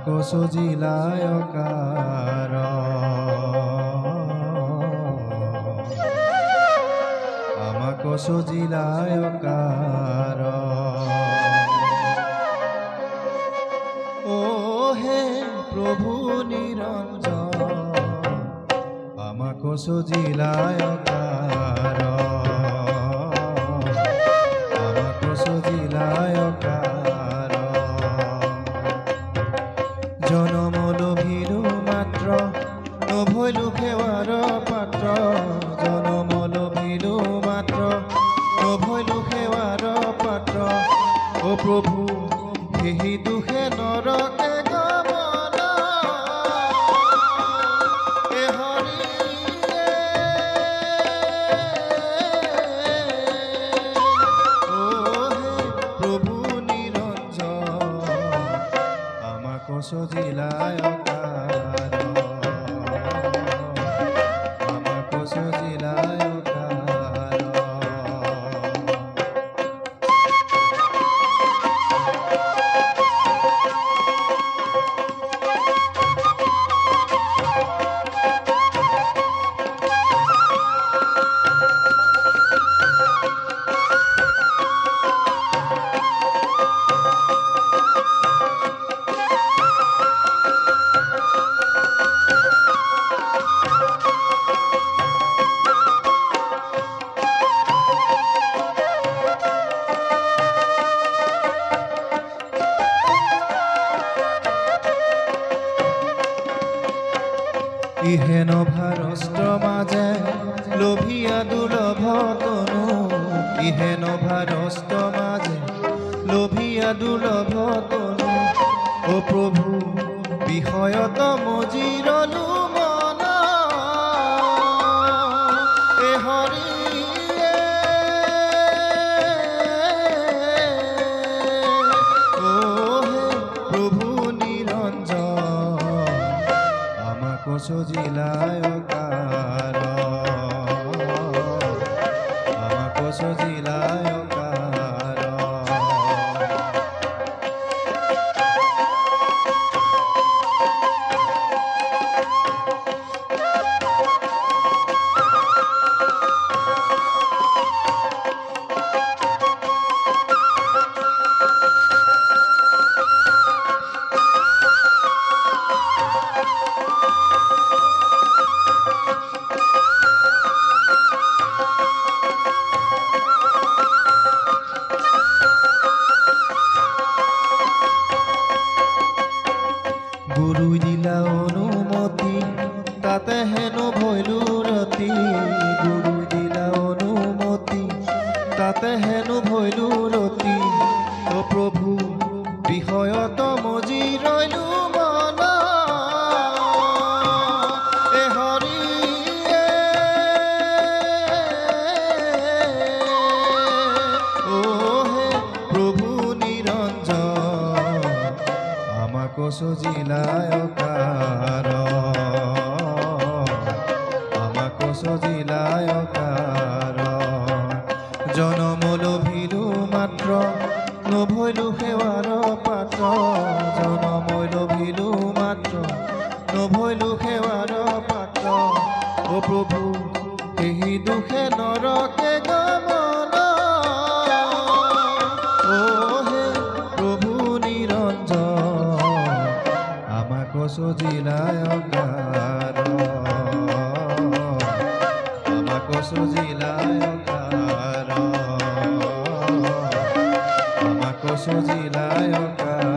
আমাকো সজিলায় কার আমাকো সজিলায় কার ও হে প্রভু নিরঞ্জন আমাকো সজিলায় কার আমাকো সজিলায় কার জনম লোভিলু মাত্র নভৈলু সেৱাৰ পাত্ৰ জনম লোভিলু মাত্ৰ নভৈলু সেৱাৰ পাত্ৰ ও প্রভু সেই দুখে নৰকে গমন এ হৰিয়ে ও হে প্রভু নিৰঞ্জন আমাকো সজিলায় কার আমাকো সজিলায় কার ইহেন ভারষ্ট মাঝে লোভিয়া দুলভ তনু ইহেন ভারষ্ট মাঝে লোভিয়া দুলভ তনু ও প্রভু বিষয়ত মজিরলু মন এ হরিয়ে ও হে প্রভু নিরঞ্জন আমাকো সজিলায় কার আমাকো সজিলায় কার গুরু দিলা অনুমতি তাতে হেনো ভৈলু রতি গুরু দিলা অনুমতি তাতে হেনো ভৈলু রতি ও প্রভু বিষয়ত মজি রইলু মন এ হৰিয়ে ও হে প্রভু নিরঞ্জন আমাকো সজিলায় কার আমাকো সজিলায় কার জনম লোভিলু মাত্র নভৈলু সেৱাৰ পাত্ৰ জনম লোভিলু মাত্র নভৈলু সেৱাৰ পাত্ৰ ও প্রভু এই দুখে নৰকে গমন ও হে প্রভু নিরঞ্জন আমাকো সজিলায় কার আমাকো সজিলায় কার আমাকো সজিলায় কার